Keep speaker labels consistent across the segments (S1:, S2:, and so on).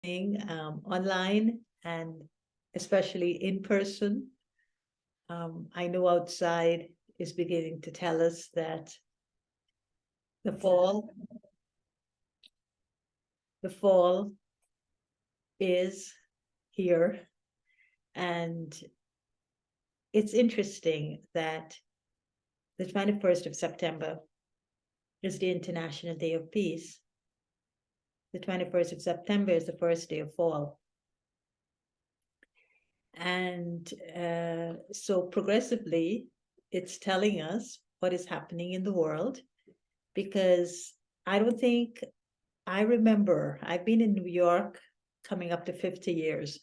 S1: online and especially in person. I know outside is beginning to tell us that the fall, the fall is here. And it's interesting that the 21st of September is the International Day of Peace. The 21st of September is the first day of fall. And so progressively, it's telling us what is happening in the world, because I don't think I remember, I've been in New York coming up to 50 years,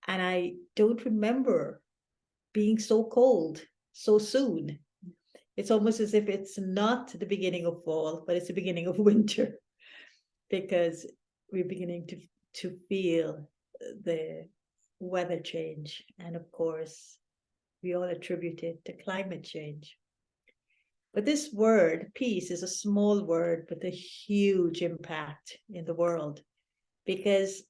S1: and I don't remember being so cold so soon. It's almost as if it's not the beginning of fall, but it's the beginning of winter, because we're beginning to feel the weather change. And of course, we all attribute it to climate change. But this word, peace, is a small word with a huge impact in the world. Because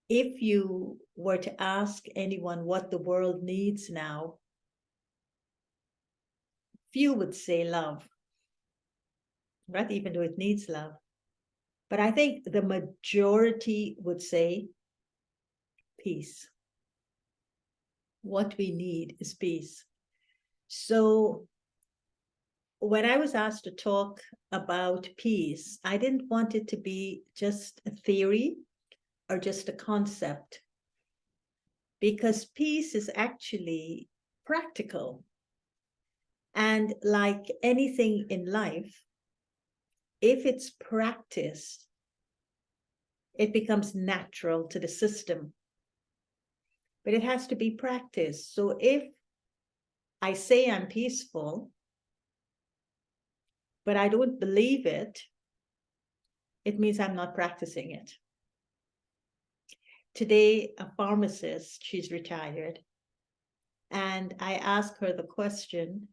S1: if you were to ask anyone what the world needs now, few would say love, right? Even though it needs love. But I think the majority would say peace. What we need is peace. So when I was asked to talk about peace, I didn't want it to be just a theory or just a concept, because peace is actually practical. And like anything in life, if it's practiced, it becomes natural to the system. But it has to be practiced. So if I say I'm peaceful, but I don't believe it, it means I'm not practicing it. Today, a pharmacist, she's retired, and I asked her the question,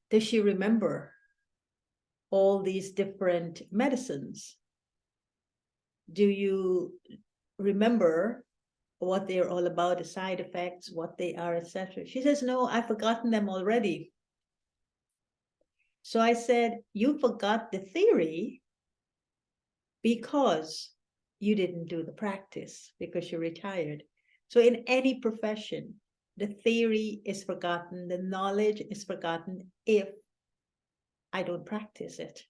S1: does she remember all these different medicines? Do you remember what they're all about, the side effects, what they are, etc.? She says, no, I've forgotten them already. So I said, you forgot the theory because you didn't do the practice, because you're retired. So in any profession, the theory is forgotten, the knowledge is forgotten if I don't practice it.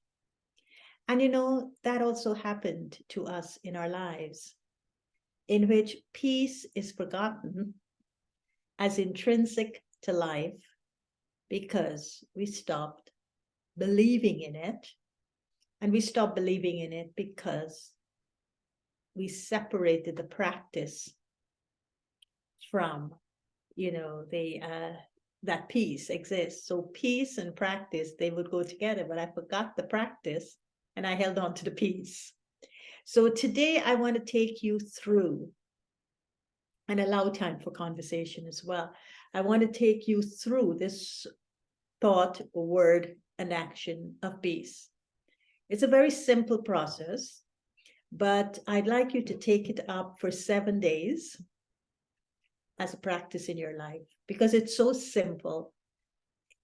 S1: And you know, that also happened to us in our lives, in which peace is forgotten as intrinsic to life because we stopped believing in it. And we stopped believing in it because we separated the practice from, you know, that peace exists. So peace and practice, they would go together, but I forgot the practice and I held on to the peace. So today I want to take you through and allow time for conversation as well. I want to take you through this thought, word, and action of peace. It's a very simple process, but I'd like you to take it up for 7 days as a practice in your life, because it's so simple.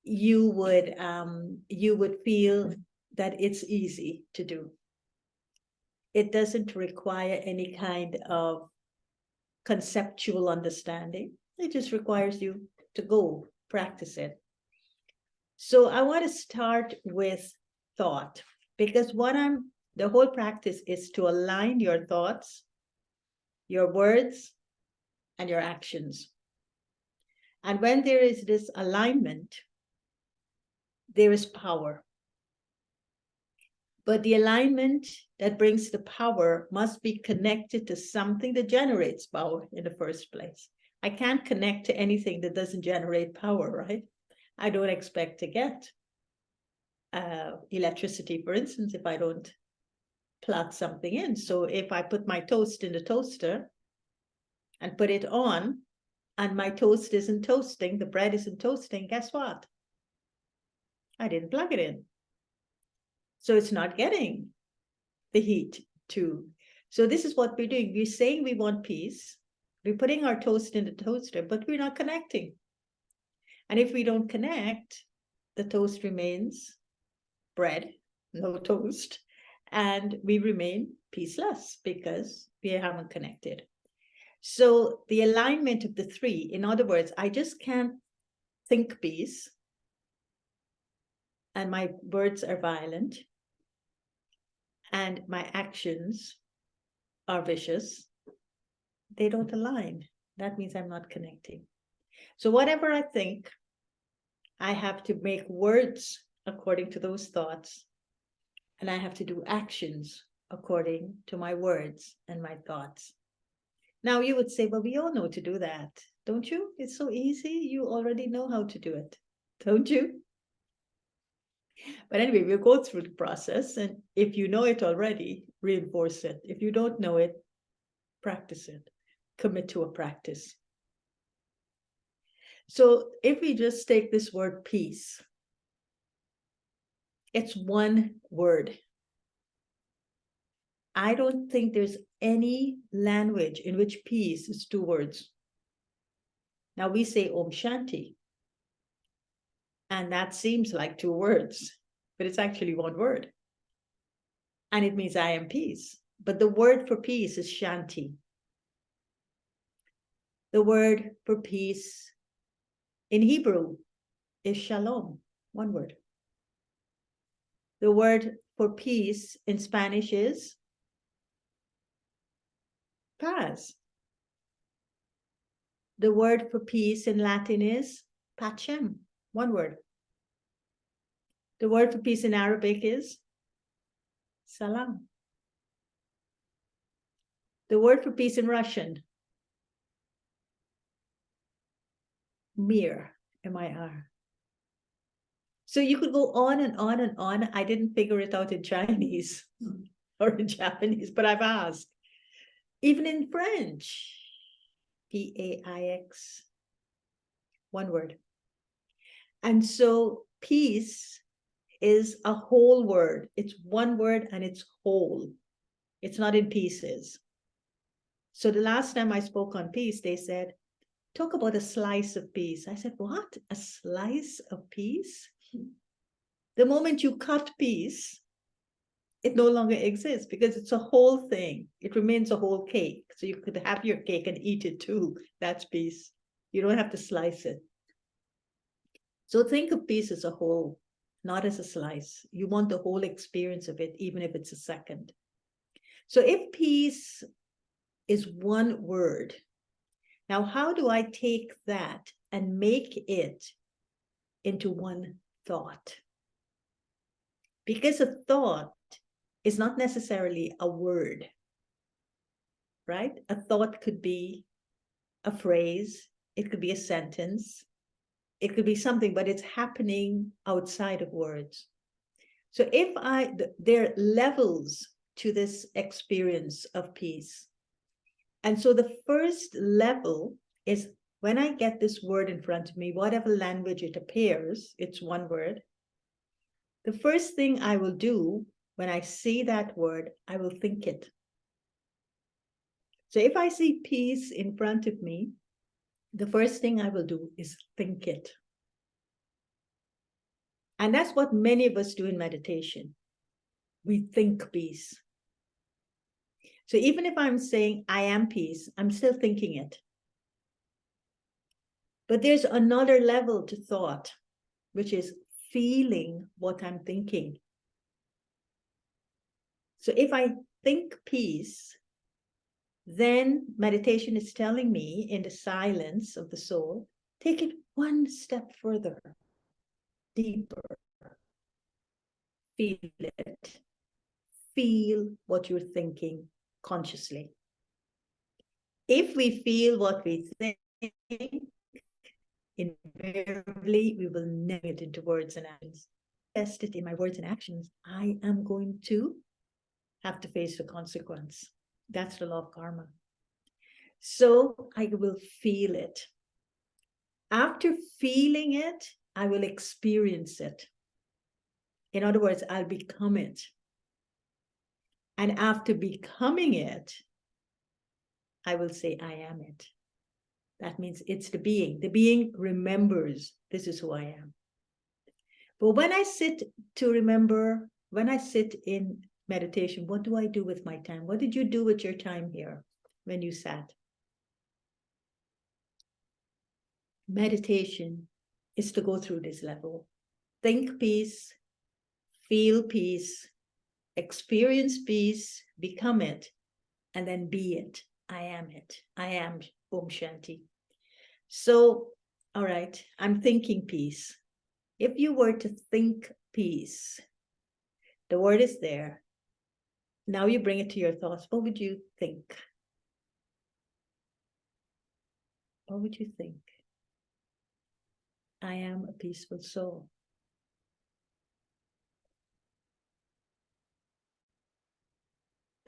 S1: You would feel that it's easy to do. It doesn't require any kind of conceptual understanding. It just requires you to go practice it. So I want to start with thought, because the whole practice is to align your thoughts, your words, and your actions. And when there is this alignment, there is power. But the alignment that brings the power must be connected to something that generates power in the first place. I can't connect to anything that doesn't generate power, right? I don't expect to get electricity, for instance, if I don't plug something in. So if I put my toast in the toaster and put it on, and my toast isn't toasting, the bread isn't toasting, guess what? I didn't plug it in. So it's not getting the heat 2. So this is what we're doing. We're saying we want peace. We're putting our toast in the toaster, but we're not connecting. And if we don't connect, the toast remains bread, no toast, and we remain peaceless because we haven't connected. So the alignment of the 3, in other words, I just can't think peace, and my words are violent, and my actions are vicious. They don't align. That means I'm not connecting. So whatever I think, I have to make words according to those thoughts, and I have to do actions according to my words and my thoughts. Now you would say, well, we all know to do that, don't you? It's so easy. You already know how to do it, don't you? But anyway, we'll go through the process, and if you know it already, reinforce it. If you don't know it, practice it. Commit to a practice. So if we just take this word peace, it's one word. I don't think there's any language in which peace is 2 words. Now we say Om Shanti, and that seems like 2 words, but it's actually 1 word. And it means I am peace. But the word for peace is Shanti. The word for peace in Hebrew is Shalom, 1 word. The word for peace in Spanish is paz. The word for peace in Latin is pacem, 1 word. The word for peace in Arabic is salam. The word for peace in Russian, mir, M-I-R. So you could go on and on and on. I didn't figure it out in Chinese or in Japanese, but I've asked. Even in French, P-A-I-X, 1 word. And so peace is a whole word. It's 1 word and it's whole. It's not in pieces. So the last time I spoke on peace, they said, talk about a slice of peace. I said, what? A slice of peace? The moment you cut peace, it no longer exists because it's a whole thing. It remains a whole cake. So you could have your cake and eat it too. That's peace. You don't have to slice it. So think of peace as a whole, not as a slice. You want the whole experience of it, even if it's a second. So if peace is 1 word, now how do I take that and make it into 1 thought? Because a thought is not necessarily a word, right? A thought could be a phrase, it could be a sentence, it could be something, but it's happening outside of words. So if there are levels to this experience of peace. And so the first level is when I get this word in front of me, whatever language it appears, it's 1 word. The first thing I will do when I see that word, I will think it. So if I see peace in front of me, the first thing I will do is think it. And that's what many of us do in meditation. We think peace. So even if I'm saying I am peace, I'm still thinking it. But there's another level to thought, which is feeling what I'm thinking. So if I think peace, then meditation is telling me in the silence of the soul, take it 1 step further, deeper. Feel it. Feel what you're thinking consciously. If we feel what we think, invariably we will name it into words and actions. Test it in my words and actions, I am going to have to face the consequence. That's the law of karma. So I will feel it. After feeling it, I will experience it. In other words, I'll become it. And after becoming it, I will say, I am it. That means it's the being. The being remembers, this is who I am. But when I sit to remember, when I sit in meditation, what do I do with my time? What did you do with your time here when you sat? Meditation is to go through this level. Think peace, feel peace, experience peace, become it, and then be it. I am it. I am Om Shanti. So, all right, I'm thinking peace. If you were to think peace, the word is there. Now you bring it to your thoughts. What would you think? What would you think? I am a peaceful soul.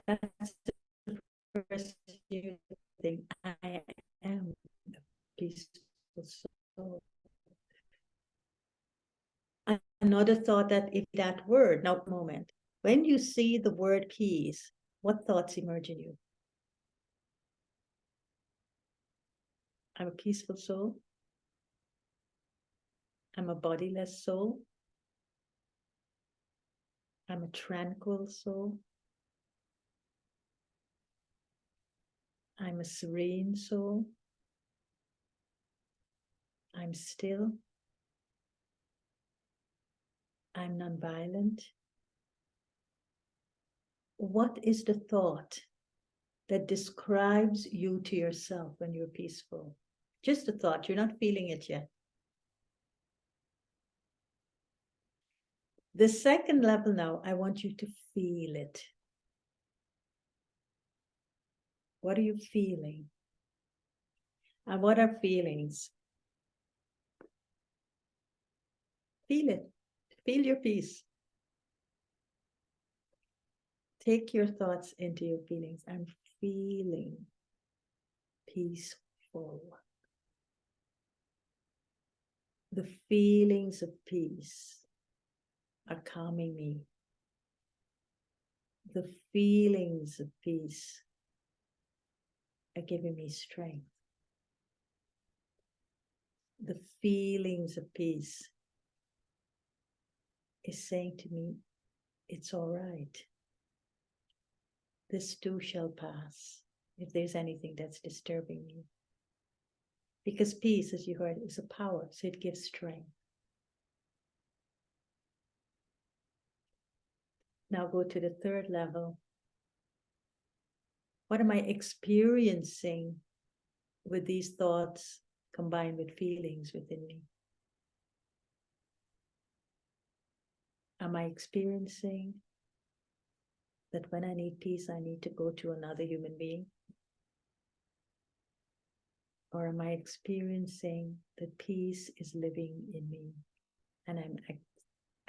S1: That's the first you think. I am a peaceful soul. Another thought that if that word, now moment, when you see the word peace, what thoughts emerge in you? I'm a peaceful soul. I'm a bodiless soul. I'm a tranquil soul. I'm a serene soul. I'm still. I'm nonviolent. What is the thought that describes you to yourself when you're peaceful? Just a thought, you're not feeling it yet. The second level now, I want you to feel it. What are you feeling? And what are feelings? Feel it. Feel your peace. Take your thoughts into your feelings. I'm feeling peaceful. The feelings of peace are calming me. The feelings of peace are giving me strength. The feelings of peace is saying to me, it's all right. This too shall pass if there's anything that's disturbing you. Because peace, as you heard, is a power, so it gives strength. Now go to the third level. What am I experiencing with these thoughts combined with feelings within me? Am I experiencing that when I need peace, I need to go to another human being? Or am I experiencing that peace is living in me and I'm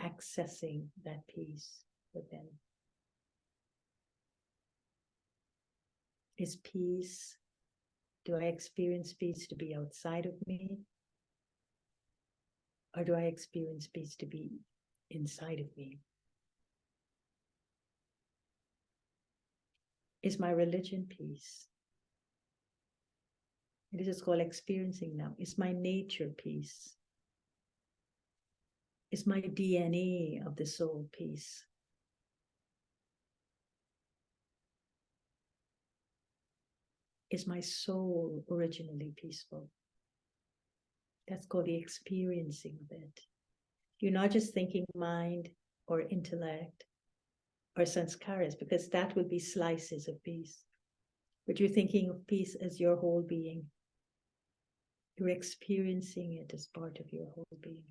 S1: accessing that peace within? Is peace, do I experience peace to be outside of me? Or do I experience peace to be inside of me? Is my religion peace? It is called experiencing now. Is my nature peace? Is my DNA of the soul peace? Is my soul originally peaceful? That's called the experiencing of it. You're not just thinking mind or intellect or sanskaras, because that would be slices of peace. But you're thinking of peace as your whole being. You're experiencing it as part of your whole being.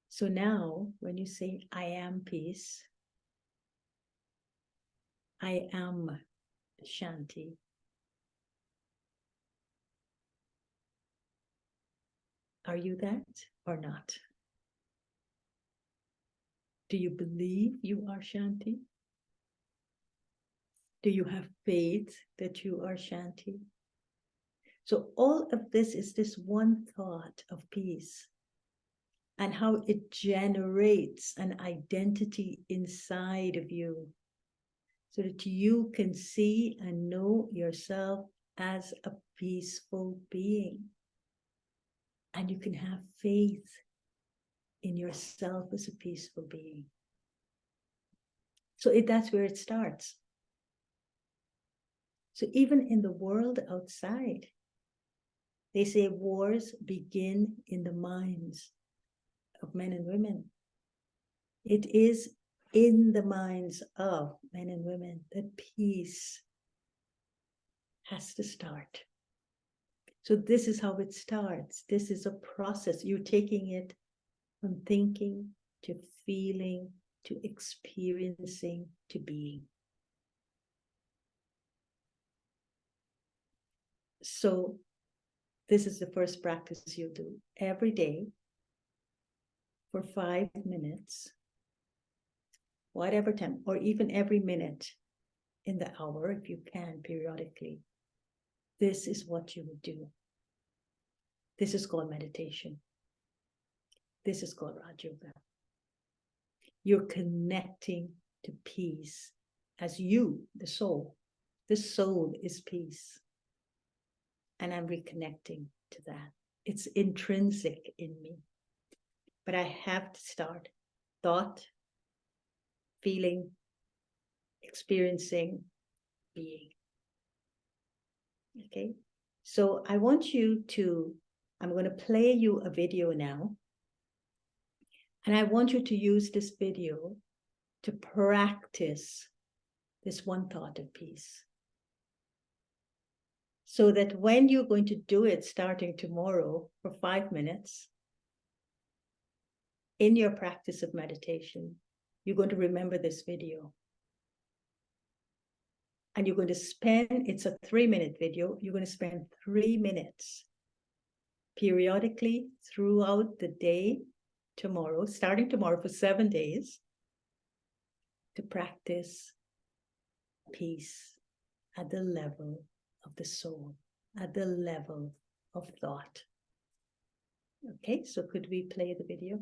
S1: So now, when you say, I am peace, I am Shanti, are you that or not? Do you believe you are Shanti? Do you have faith that you are Shanti? So all of this is this one thought of peace. and how it generates an identity inside of you so that you can see and know yourself as a peaceful being. And you can have faith in yourself as a peaceful being. So that's where it starts. So even in the world outside, they say wars begin in the minds of men and women. It is in the minds of men and women that peace has to start. So this is how it starts. This is a process. You're taking it from thinking to feeling to experiencing to being. So this is the first practice you do every day for 5 minutes, whatever time, or even every minute in the hour, if you can, periodically. This is what you would do. This is called meditation. This is called Raj Yoga. You're connecting to peace as you, the soul. The soul is peace. And I'm reconnecting to that. It's intrinsic in me. But I have to start thought, feeling, experiencing, being. Okay? So I want you to, I'm going to play you a video now. And I want you to use this video to practice this one thought of peace. So that when you're going to do it starting tomorrow for 5 minutes, in your practice of meditation, you're going to remember this video. And you're going to spend, it's a 3-minute video, you're going to spend 3 minutes periodically throughout the day tomorrow, starting tomorrow for 7 days, to practice peace at the level of the soul, at the level of thought. Okay, so could we play the video?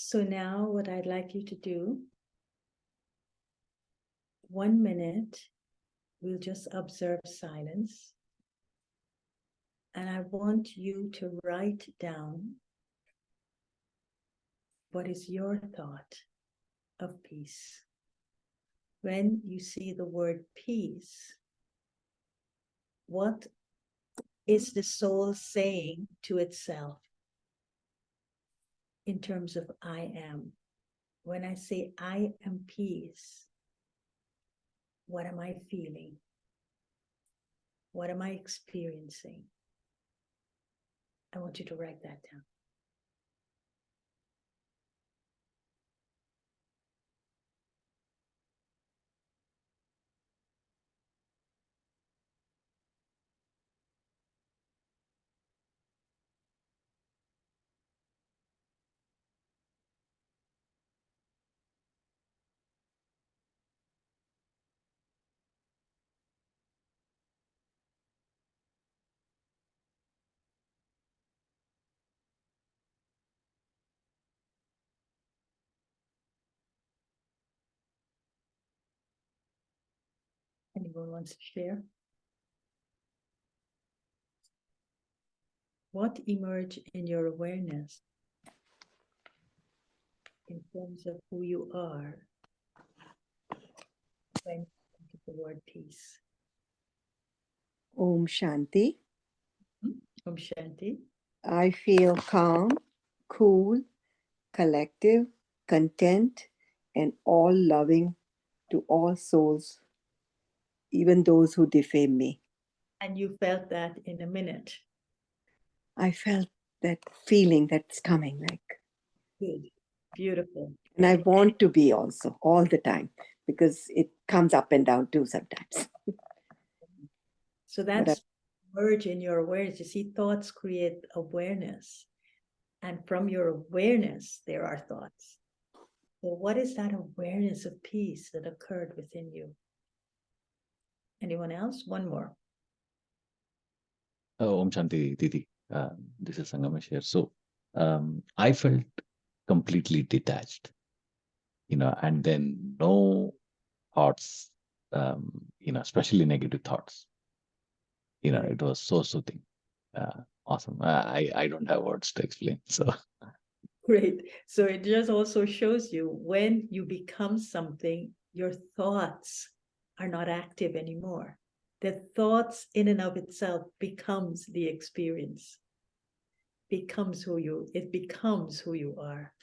S1: So now what I'd like you to do, 1 minute, we'll just observe silence. And I want you to write down what is your thought of peace. When you see the word peace, what is the soul saying to itself in terms of I am? When I say I am peace, what am I feeling? What am I experiencing? I want you to write that down. Anyone wants to share? What emerged in your awareness in terms of who you are when you think of the word peace?
S2: Om Shanti.
S1: Om Shanti.
S2: I feel calm, cool, collective, content, and all loving to all souls, even those who defame me.
S1: And you felt that in a minute.
S2: I felt that feeling that's coming, like,
S1: Good. Beautiful.
S2: and I want to be also all the time because it comes up and down too sometimes.
S1: So that's merge in your awareness. You see, thoughts create awareness. And from your awareness, there are thoughts. So what is that awareness of peace that occurred within you? Anyone else? One more.
S3: Om Shanti Didi. This is Sangamesh here. So I felt completely detached, and then no thoughts, especially negative thoughts. It was so soothing. Awesome. I don't have words to explain. So
S1: Great. So it just also shows you when you become something, your thoughts are not active anymore. The thoughts in and of itself becomes the experience, it becomes who you are.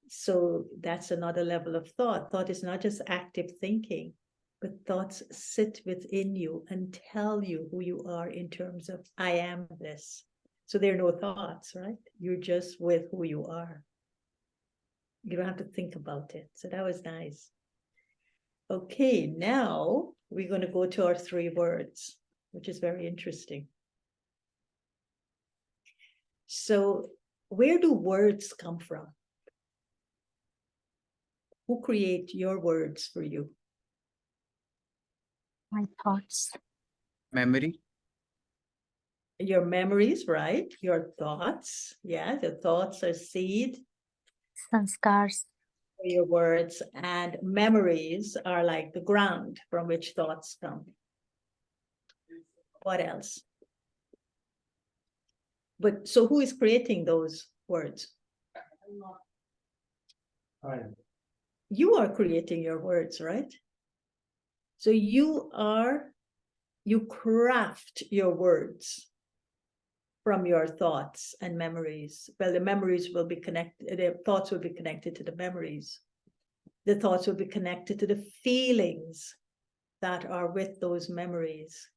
S1: So that's another level of thought. Thought is not just active thinking, but thoughts sit within you and tell you who you are in terms of I am this. So there are no thoughts, right? You're just with who you are. You don't have to think about it. So that was nice. Okay, now we're going to go to our 3 words, which is very interesting. So where do words come from? Who create your words for you?
S4: My thoughts.
S5: Memory.
S1: Your memories, right? Your thoughts. Yeah, the thoughts are seed.
S4: Sanskars.
S1: Your words, and memories are like the ground from which thoughts come. What else? But so who is creating those words? You are creating your words, right? So you craft your words from your thoughts and memories. Well, the memories will be connected, the thoughts will be connected to the memories. The thoughts will be connected to the feelings that are with those memories.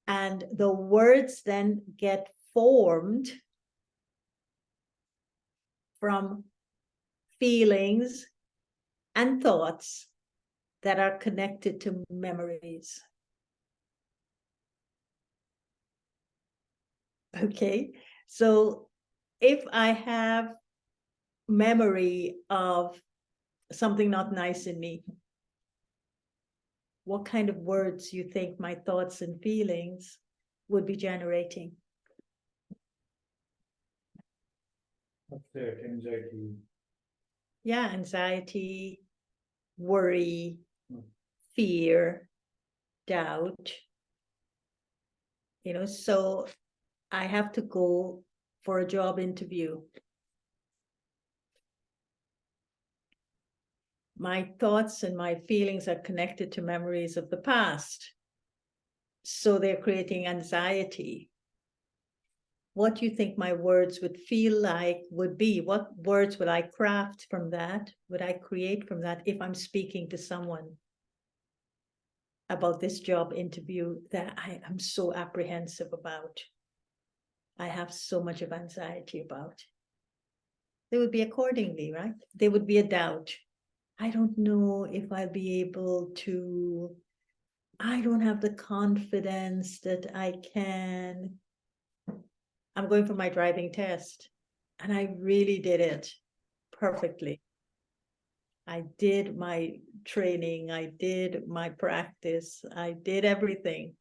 S1: And the words then get formed from feelings and thoughts that are connected to memories. Okay, so if I have memory of something not nice in me, what kind of words you think my thoughts and feelings would be generating?
S5: Upset, anxiety.
S1: Yeah, anxiety, worry,
S5: Hmm.
S1: fear, doubt. So I have to go for a job interview. My thoughts and my feelings are connected to memories of the past. So they're creating anxiety. What do you think my words would feel like would be? What words would I craft from that? Would I create from that if I'm speaking to someone about this job interview that I am so apprehensive about? I have so much of anxiety about. They would be accordingly, right? There would be a doubt. I don't know if I'll be able to, I don't have the confidence that I can. I'm going for my driving test, and I really did it perfectly. I did my training, I did my practice, I did everything,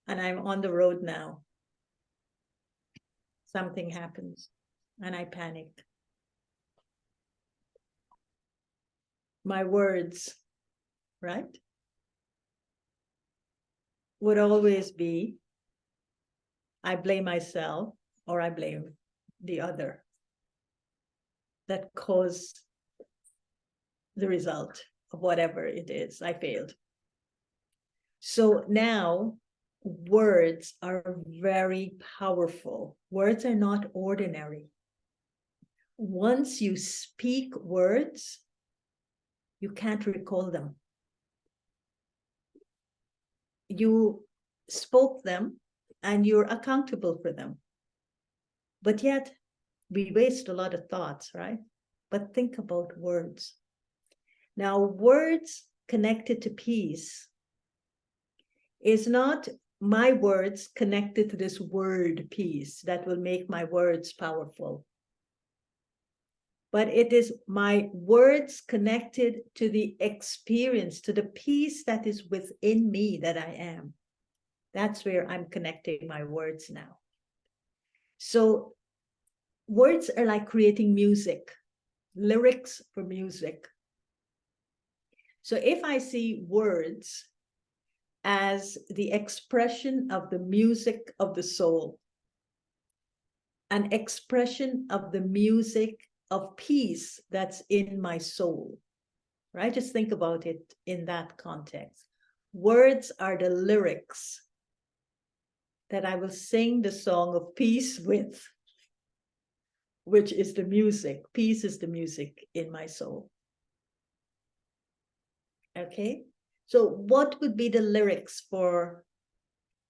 S1: and I'm on the road now. Something happens, and I panic. My words, right, would always be, I blame myself or I blame the other that caused the result of whatever it is. I failed. So now words are very powerful. Words are not ordinary. Once you speak words, you can't recall them. You spoke them and you're accountable for them. But yet we waste a lot of thoughts, right? But think about words. Now, words connected to peace is not my words connected to this word peace that will make my words powerful. But it is my words connected to the experience, to the peace that is within me that I am. That's where I'm connecting my words now. So words are like creating music, lyrics for music. So if I see words as the expression of the music of the soul, an expression of the music of peace that's in my soul, right? Just think about it in that context. Words are the lyrics that I will sing the song of peace with, which is the music. Peace is the music in my soul. Okay, so what would be the lyrics for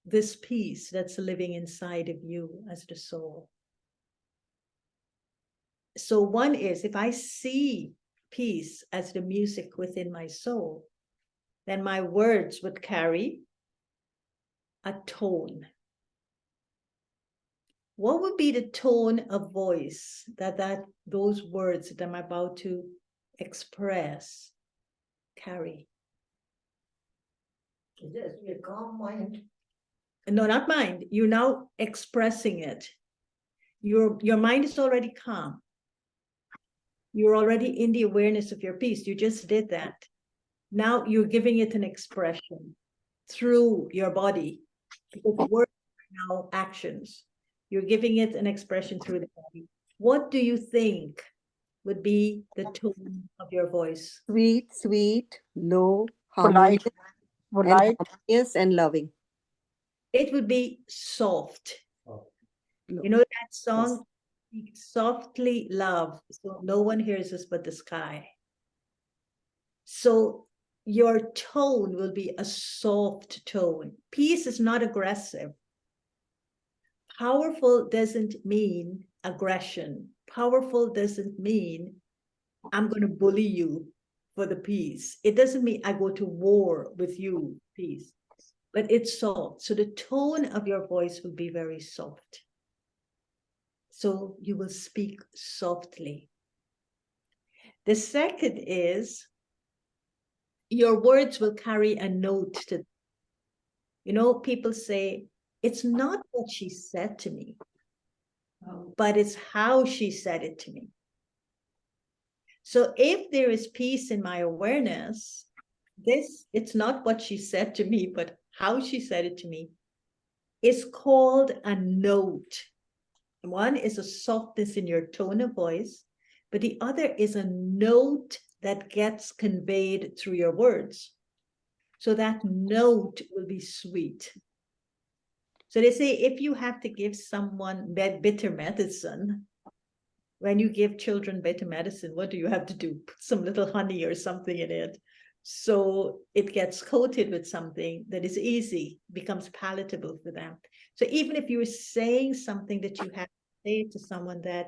S1: this peace that's living inside of you as the soul? So one is, if I see peace as the music within my soul, then my words would carry a tone. What would be the tone of voice that those words that I'm about to express carry?
S6: Just a calm mind.
S1: No, not mind. You're now expressing it. Your mind is already calm. You're already in the awareness of your peace. You just did that. Now you're giving it an expression through your body, because words are now actions. You're giving it an expression through the body. What do you think would be the tone of your voice?
S2: Sweet, sweet, low,
S6: Polite.
S2: harmonious and loving.
S1: It would be soft.
S5: Oh.
S1: You know that song, softly love, so no one hears us but the sky. So your tone will be a soft tone. Peace is not aggressive. Powerful doesn't mean aggression. Powerful doesn't mean I'm going to bully you for the peace. It doesn't mean I go to war with you, peace. But it's soft. So the tone of your voice will be very soft. So you will speak softly. The second is your words will carry a note to, people say, it's not what she said to me. but it's how she said it to me. So if there is peace in my awareness, it's not what she said to me, but how she said it to me, is called a note. One is a softness in your tone of voice, but the other is a note that gets conveyed through your words. So that note will be sweet. So they say if you have to give someone bitter medicine, when you give children bitter medicine, what do you have to do? Put some little honey or something in it. So it gets coated with something that is easy, becomes palatable for them. So even if you're saying something that you have to say to someone that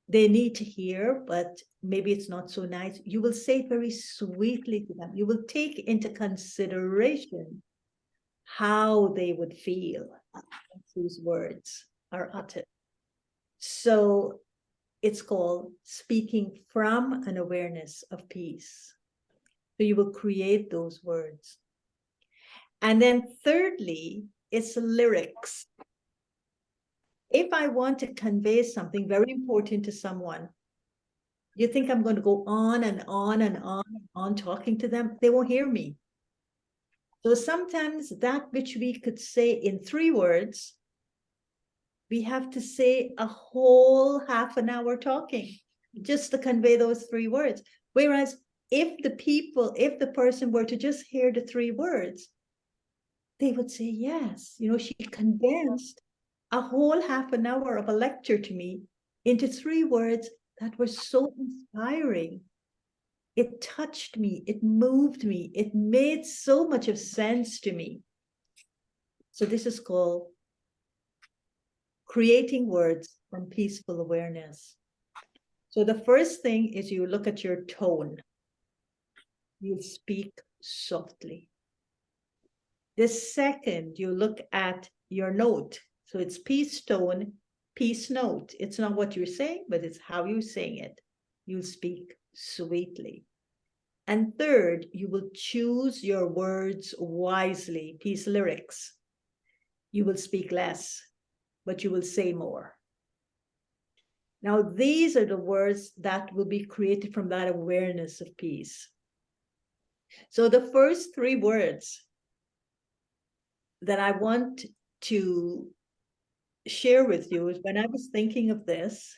S1: they need to hear, but maybe it's not so nice, you will say it very sweetly to them. You will take into consideration how they would feel if these words are uttered. So it's called speaking from an awareness of peace. So you will create those words. And then thirdly, it's lyrics. If I want to convey something very important to someone, you think I'm going to go on and on and on and on talking to them? They won't hear me. So sometimes that which we could say in 3 words, we have to say a whole half an hour talking just to convey those 3 words. Whereas if the person were to just hear the 3 words, they would say, yes, she condensed a whole half an hour of a lecture to me into 3 words that were so inspiring. It touched me, it moved me, it made so much of sense to me. So this is called creating words from peaceful awareness. So the first thing is you look at your tone. You speak softly. The second, you look at your note. So it's peace tone, peace note. It's not what you're saying, but it's how you're saying it. You speak sweetly. And third, you will choose your words wisely, peace lyrics. You will speak less, but you will say more. Now, these are the words that will be created from that awareness of peace. So the first 3 words that I want to share with you is when I was thinking of this,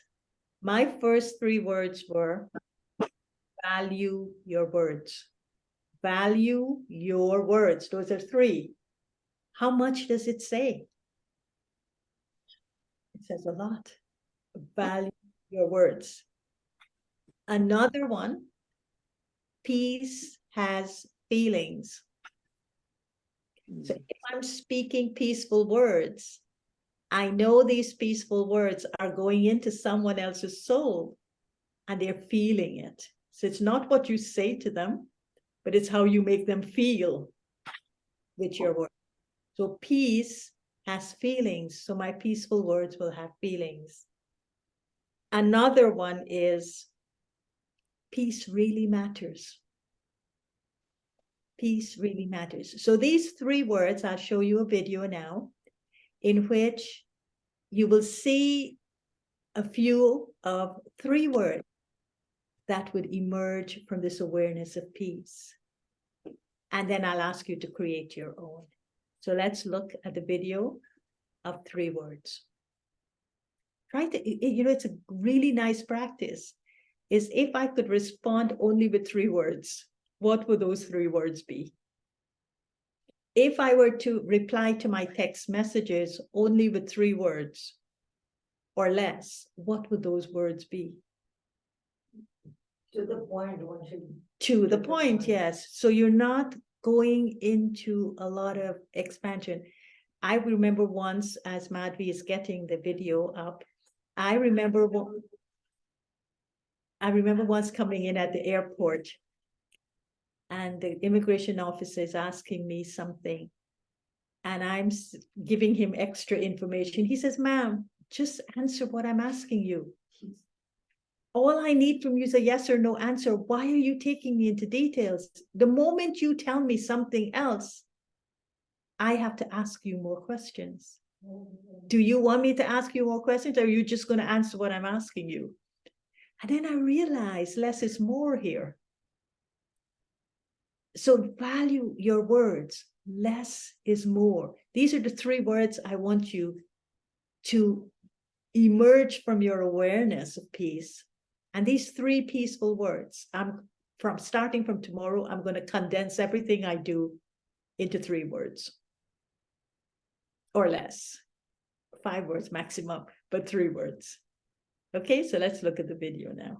S1: my first 3 words were value your words. Value your words. Those are 3. How much does it say? It says a lot. Value your words. Another one, peace has feelings. So if I'm speaking peaceful words, I know these peaceful words are going into someone else's soul and they're feeling it. So it's not what you say to them, but it's how you make them feel with your words. So peace has feelings. So my peaceful words will have feelings. Another one is peace really matters. Peace really matters. So these 3 words, I'll show you a video now in which you will see a few of 3 words that would emerge from this awareness of peace. And then I'll ask you to create your own. So let's look at the video of 3 words. Try to, it's a really nice practice, is if I could respond only with 3 words, what would those 3 words be? If I were to reply to my text messages only with 3 words or less, what would those words be?
S6: To the point, won't you?
S1: To the point, yes. So you're not going into a lot of expansion. I remember once, as Madhvi is getting the video up, I remember once coming in at the airport and the immigration officer is asking me something and I'm giving him extra information. He says, ma'am, just answer what I'm asking you. All I need from you is a yes or no answer. Why are you taking me into details? The moment you tell me something else, I have to ask you more questions. Do you want me to ask you more questions, or are you just going to answer what I'm asking you? And then I realized less is more here. So value your words. Less is more. These are the three words I want you to emerge from your awareness of peace. And these three peaceful words, starting from tomorrow, I'm going to condense everything I do into 3 words or less. 5 words maximum, but 3 words. Okay, so let's look at the video now.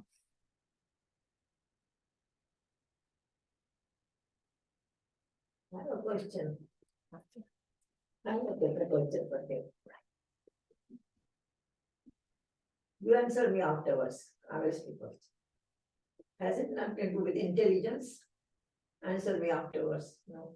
S6: I have a question. I have a better question for you. You answer me afterwards. I will speak first. Has it nothing to do with intelligence? Answer me afterwards. No.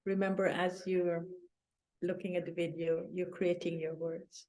S1: Remember, as you're looking at the video, you're creating your words.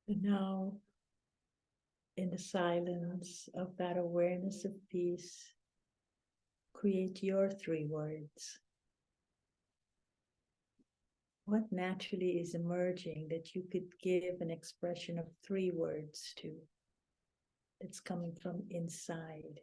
S1: And now, in the silence of that awareness of peace, create your 3 words. What naturally is emerging that you could give an expression of 3 words to, that's coming from inside?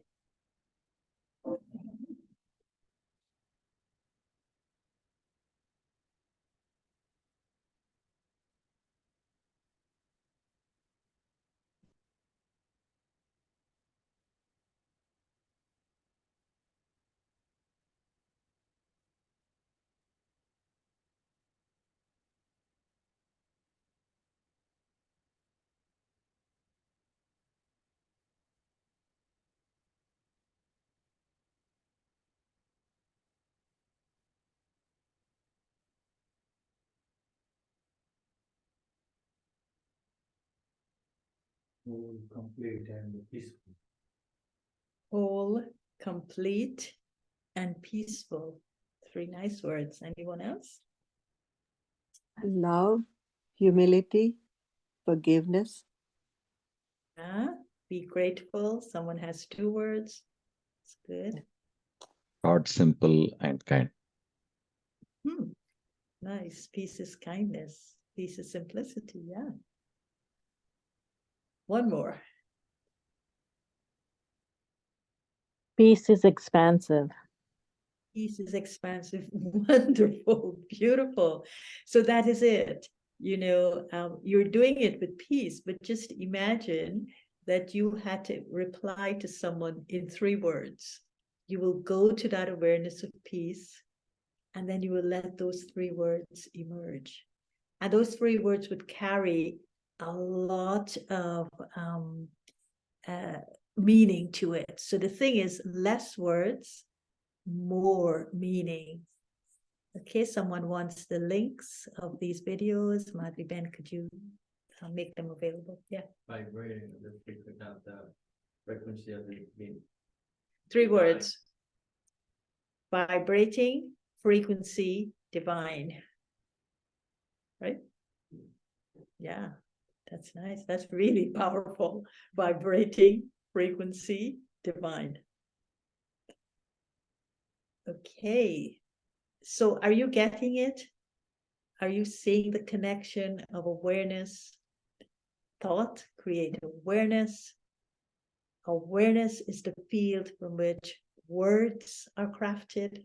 S5: Whole, complete, and peaceful.
S1: Whole, complete, and peaceful. 3 nice words. Anyone else?
S2: Love, humility, forgiveness.
S1: Be grateful. Someone has 2 words. It's good.
S3: Short, simple, and kind.
S1: Nice. Peace is kindness. Peace is simplicity. Yeah. One more.
S7: Peace is expansive.
S1: Peace is expansive. Wonderful. Beautiful. So that is it. You're doing it with peace, but just imagine that you had to reply to someone in 3 words. You will go to that awareness of peace, and then you will let those 3 words emerge. And those 3 words would carry a lot of meaning to it. So the thing is, less words, more meaning. Okay, someone wants the links of these videos. Madhvi Ben, could you make them available? Yeah.
S5: Vibrating the frequency of the frequency of the being.
S1: 3 words. Vibrating, frequency, divine. Right? Yeah, that's nice. That's really powerful. Vibrating, frequency, divine. Okay. So are you getting it? Are you seeing the connection of awareness, thought, create awareness? Awareness is the field from which words are crafted,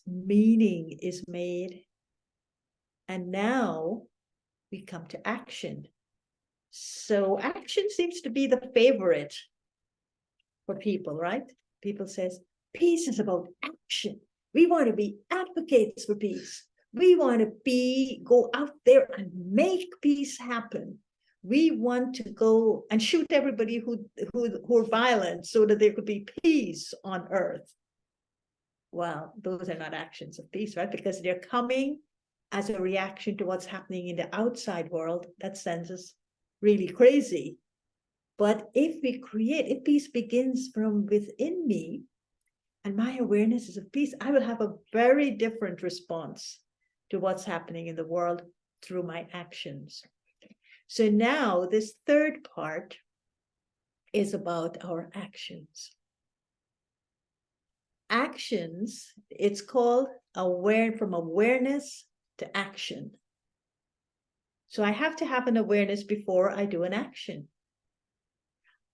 S1: meaning is made, and now we come to action. So action seems to be the favorite for people, right? People says, peace is about action. We want to be advocates for peace. We want to go out there and make peace happen. We want to go and shoot everybody who are violent so that there could be peace on earth. Well, those are not actions of peace, right? Because they're coming as a reaction to what's happening in the outside world. That sends us really crazy. But if peace begins from within me, and my awareness is of peace, I will have a very different response to what's happening in the world through my actions. So now this 3rd part is about our actions. Actions, it's called from awareness to action. So I have to have an awareness before I do an action.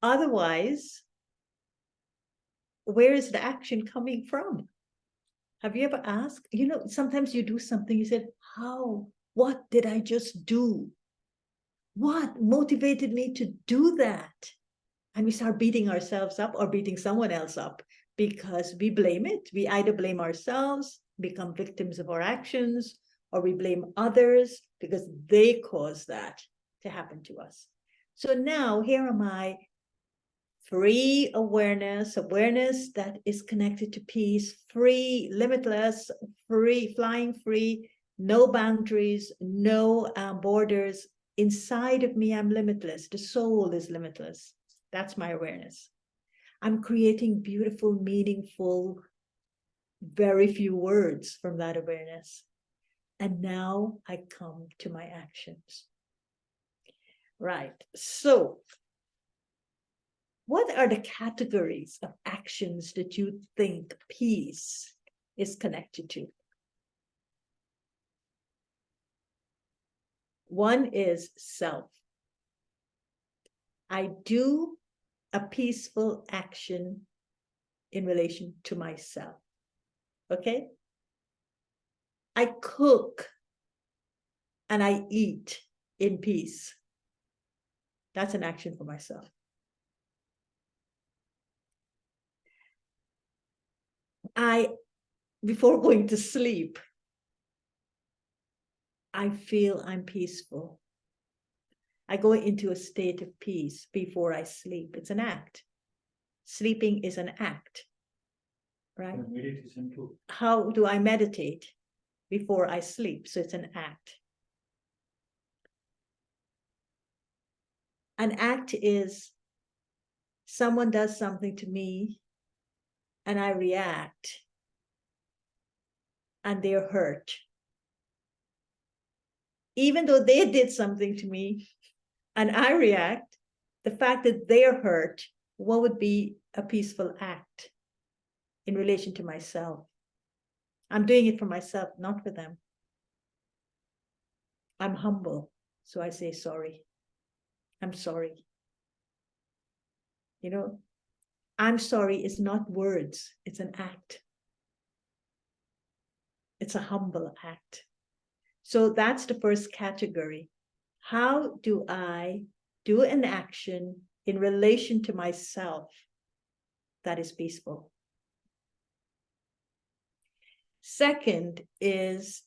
S1: Otherwise, where is the action coming from? Have you ever asked? Sometimes you do something, you said, what did I just do? What motivated me to do that? And we start beating ourselves up or beating someone else up because we blame it. We either blame ourselves, become victims of our actions, or we blame others because they caused that to happen to us. So now here am I, free awareness that is connected to peace, free, limitless, free, flying free, no boundaries, no borders. Inside of me, I'm limitless. The soul is limitless. That's my awareness. I'm creating beautiful, meaningful, very few words from that awareness. And now I come to my actions. Right. So what are the categories of actions that you think peace is connected to? One is self. I do a peaceful action in relation to myself. Okay? I cook and I eat in peace. That's an action for myself. Before going to sleep, I feel I'm peaceful. I go into a state of peace before I sleep. It's an act. Sleeping is an act, right?
S5: Meditation too.
S1: How do I meditate? Before I sleep, so it's an act. An act is someone does something to me and I react and they're hurt. Even though they did something to me and I react, the fact that they're hurt, what would be a peaceful act in relation to myself? I'm doing it for myself, not for them. I'm humble, so I say sorry. I'm sorry. You know, I'm sorry is not words, it's an act. It's a humble act. So that's the first category. How do I do an action in relation to myself that is peaceful? Second is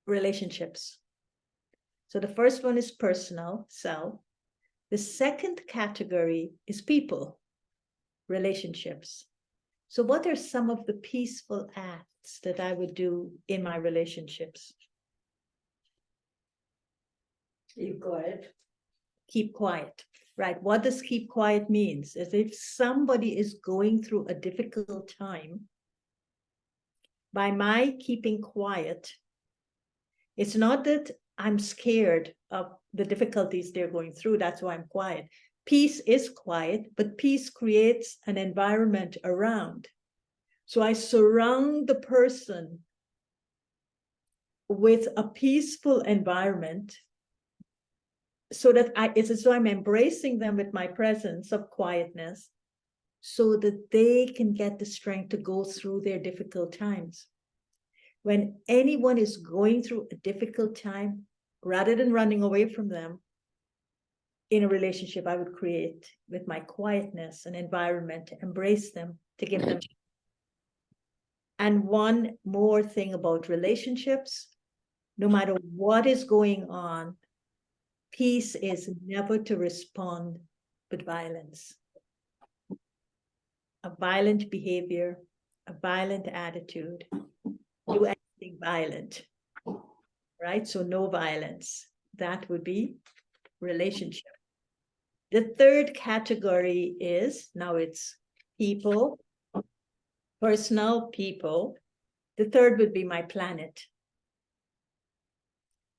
S1: relationships. So the first one is personal, self. The second category is people, relationships. So what are some of the peaceful acts that I would do in my relationships?
S6: Keep quiet.
S1: Keep quiet, right? What does keep quiet means? As if somebody is going through a difficult time, by my keeping quiet, it's not that I'm scared of the difficulties they're going through, that's why I'm quiet. Peace is quiet, but peace creates an environment around. So I surround the person with a peaceful environment so that it's as though I'm embracing them with my presence of quietness so that they can get the strength to go through their difficult times. When anyone is going through a difficult time, rather than running away from them, in a relationship, I would create with my quietness an environment to embrace them, to give them. And one more thing about relationships, no matter what is going on, peace is never to respond with violence. A violent behavior, a violent attitude, do anything violent, right? So no violence. That would be relationship. The third category is, now it's people, personal people. The third would be my planet.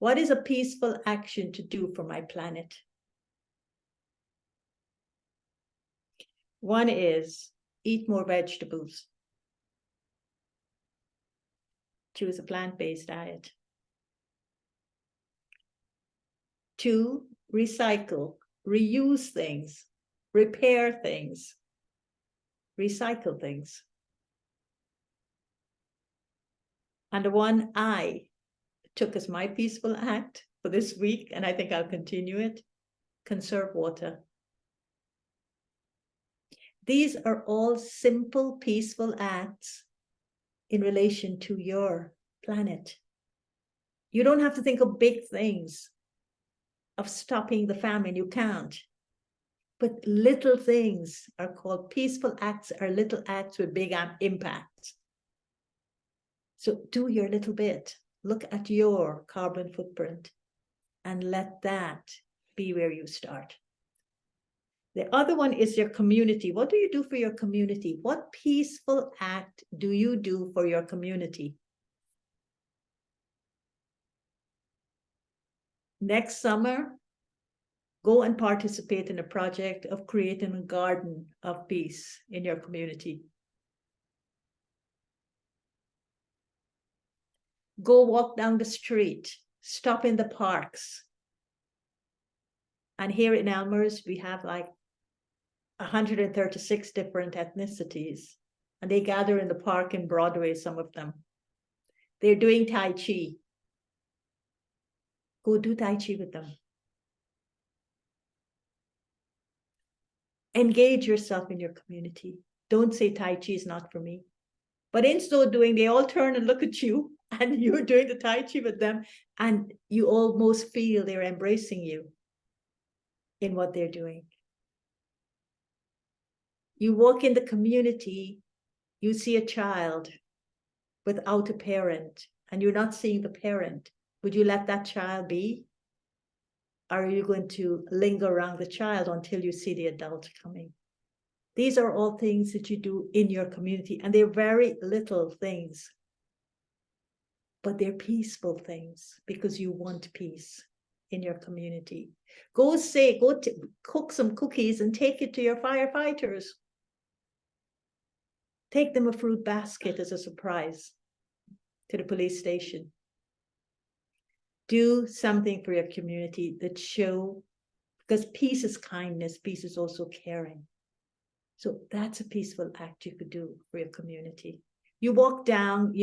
S1: What is a peaceful action to do for my planet? One is eat more vegetables. Choose a plant-based diet. 2, recycle, reuse things, repair things, recycle things. And the one I took as my peaceful act for this week, and I think I'll continue it, conserve water. These are all simple, peaceful acts in relation to your planet. You don't have to think of big things, of stopping the famine, you can't. But little things are called peaceful acts, are little acts with big impacts. So do your little bit. Look at your carbon footprint and let that be where you start. The other one is your community. What do you do for your community? What peaceful act do you do for your community? Next summer, go and participate in a project of creating a garden of peace in your community. Go walk down the street, stop in the parks. And here in Elmers, we have like 136 different ethnicities, and they gather in the park in Broadway, some of them. They're doing Tai Chi. Go do Tai Chi with them. Engage yourself in your community. Don't say Tai Chi is not for me. But in so doing, they all turn and look at you, and you're doing the Tai Chi with them, and you almost feel they're embracing you in what they're doing. You walk in the community, you see a child without a parent, and you're not seeing the parent. Would you let that child be? are you going to linger around the child until you see the adult coming? These are all things that you do in your community, and they're very little things, but they're peaceful things because you want peace in your community. Go cook some cookies and take it to your firefighters. Take them a fruit basket as a surprise to the police station. Do something for your community that show, because peace is kindness, peace is also caring. So that's a peaceful act you could do for your community. You walk down,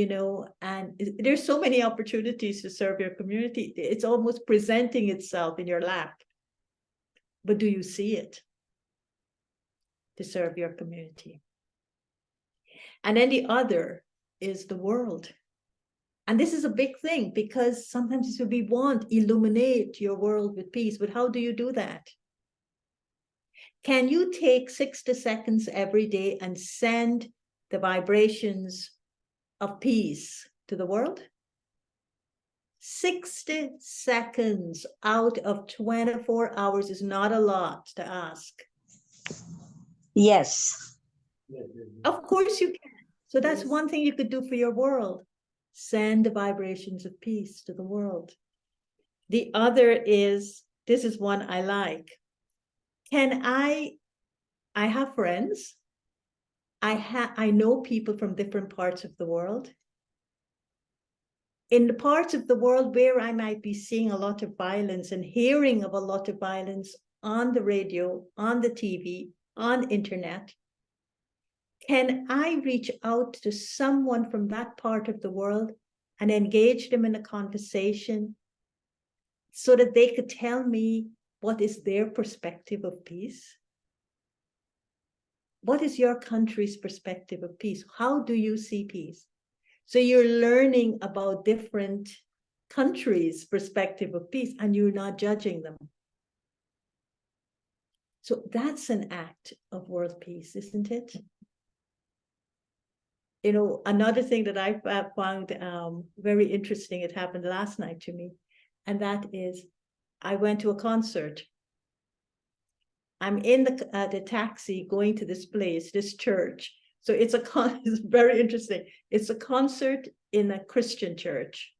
S1: and there's so many opportunities to serve your community. It's almost presenting itself in your lap. But do you see it to serve your community? And then the other is the world. And this is a big thing, because sometimes we want illuminate your world with peace, but how do you do that? Can you take 60 seconds every day and send the vibrations of peace to the world? 60 seconds out of 24 hours is not a lot to ask.
S6: Yes.
S1: Of course you can. So that's one thing you could do for your world. Send the vibrations of peace to the world. The other is, this is one I like. I have friends. I know people from different parts of the world. In the parts of the world where I might be seeing a lot of violence and hearing of a lot of violence on the radio, on the TV, on internet, can I reach out to someone from that part of the world and engage them in a conversation so that they could tell me what is their perspective of peace? What is your country's perspective of peace? How do you see peace? So you're learning about different countries' perspective of peace, and you're not judging them. So that's an act of world peace, isn't it? Another thing that I found very interesting, it happened last night to me, and that is I went to a concert. I'm in the taxi going to this place, this church. So it's very interesting. It's a concert in a Christian church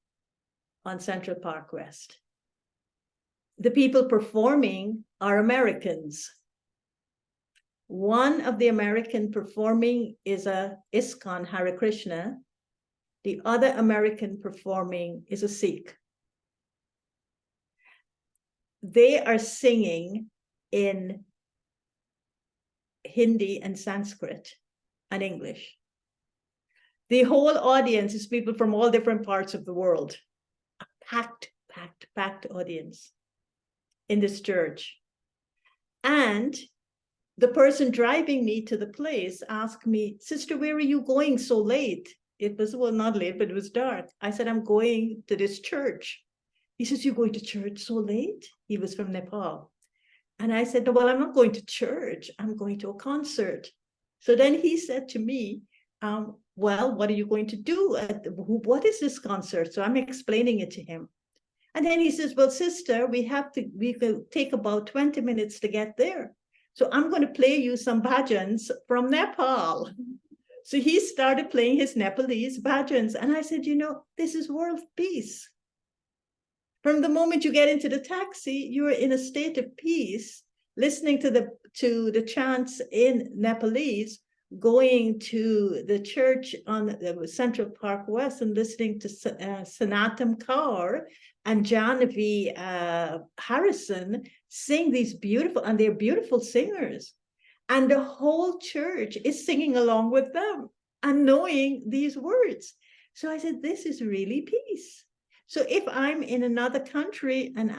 S1: on Central Park West. The people performing are Americans. One of the American performing is a ISKCON Hare Krishna. The other American performing is a Sikh. They are singing in Hindi and Sanskrit and English. The whole audience is people from all different parts of the world. A packed audience in this church. And the person driving me to the place asked me, "Sister, where are you going so late?" It was, well, not late, but it was dark. I said, "I'm going to this church." He says, "You're going to church so late?" He was from Nepal. And I said, "No, well, I'm not going to church. I'm going to a concert." So then he said to me, "Well, what are you going to do? What is this concert?" So I'm explaining it to him. And then he says, "Well, sister, we could take about 20 minutes to get there. So I'm going to play you some bhajans from Nepal." So he started playing his Nepalese bhajans. And I said, this is world peace. From the moment you get into the taxi, you're in a state of peace, listening to the chants in Nepalese, going to the church on the Central Park West and listening to Sanatam Kaur and Janavi Harrison sing these beautiful, and they're beautiful singers. And the whole church is singing along with them and knowing these words. So I said, this is really peace. So if I'm in another country and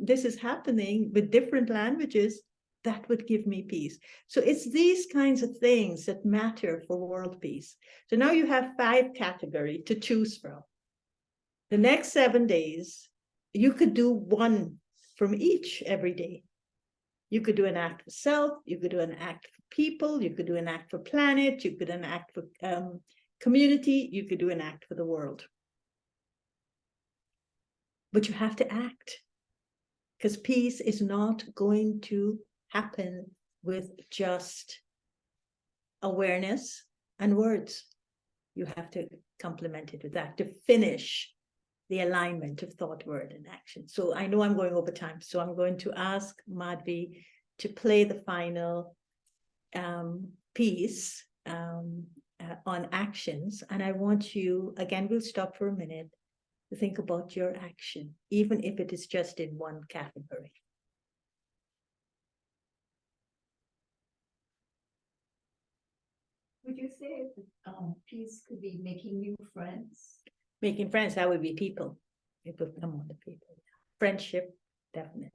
S1: this is happening with different languages, that would give me peace. So it's these kinds of things that matter for world peace. So now you have 5 categories to choose from. The next 7 days, you could do one from each every day. You could do an act for self, you could do an act for people, you could do an act for planet, you could do an act for community, you could do an act for the world. But you have to act, Because peace is not going to happen with just awareness and words. You have to complement it with that to finish the alignment of thought, word, and action. So I know I'm going over time, so I'm going to ask Madhvi to play the final piece on actions. And I want you, again, we'll stop for a minute to think about your action, even if it is just in one category.
S6: Would you say peace could be making new friends?
S1: Making friends, that would be people. It would come on the people. Friendship, definitely.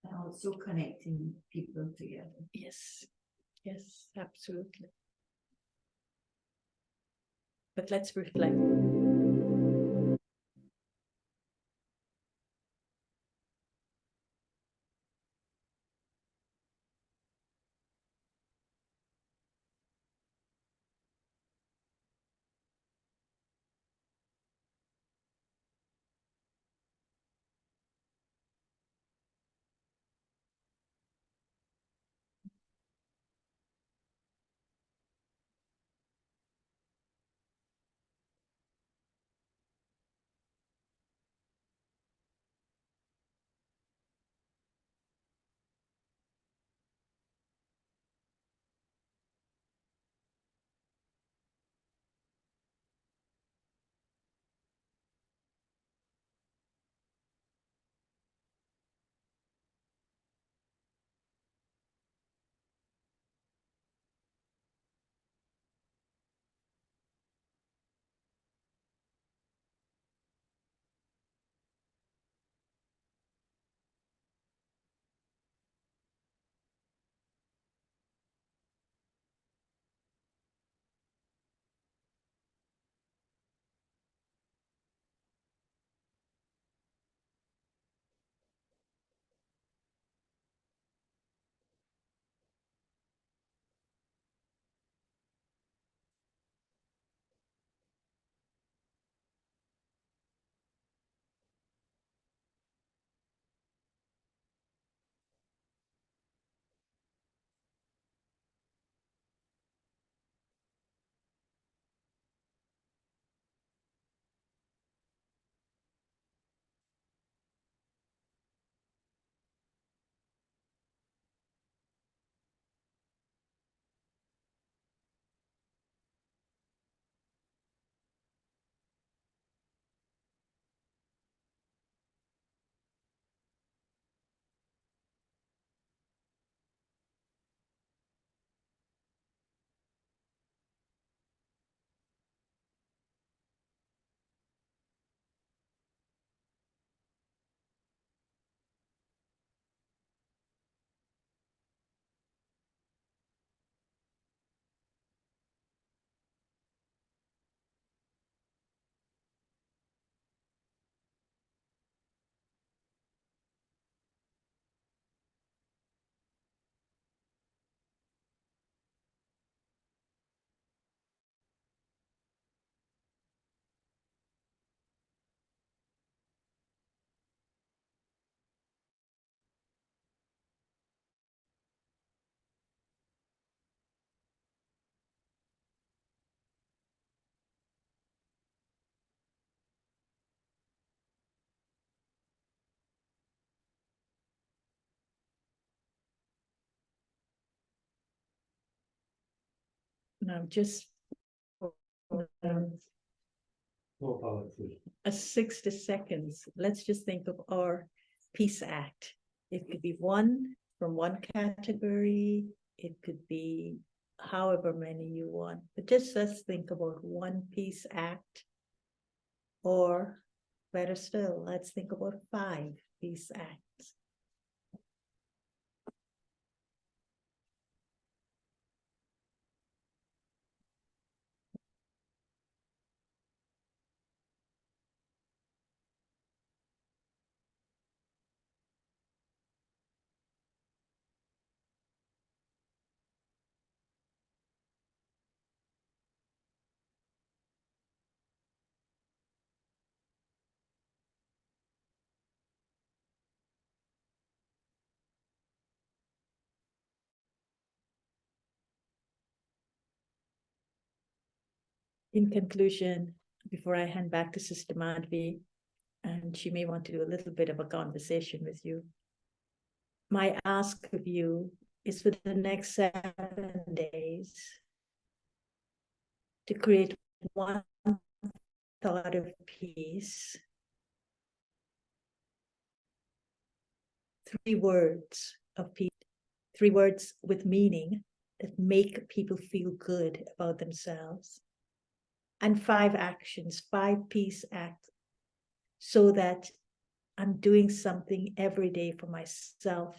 S6: And also connecting people together.
S1: Yes, yes, absolutely. But let's reflect. Now just
S5: More powerful.
S1: 60 seconds. Let's just think of our peace act. It could be one from one category. It could be however many you want, but just let's think about one peace act, or better still, let's think about 5 peace acts. In conclusion, before I hand back to Sister Madhvi, and she may want to do a little bit of a conversation with you, my ask of you is for the next 7 days to create one thought of peace, 3 words of peace, 3 words with meaning that make people feel good about themselves, and 5 actions, 5 peace acts, so that I'm doing something every day for myself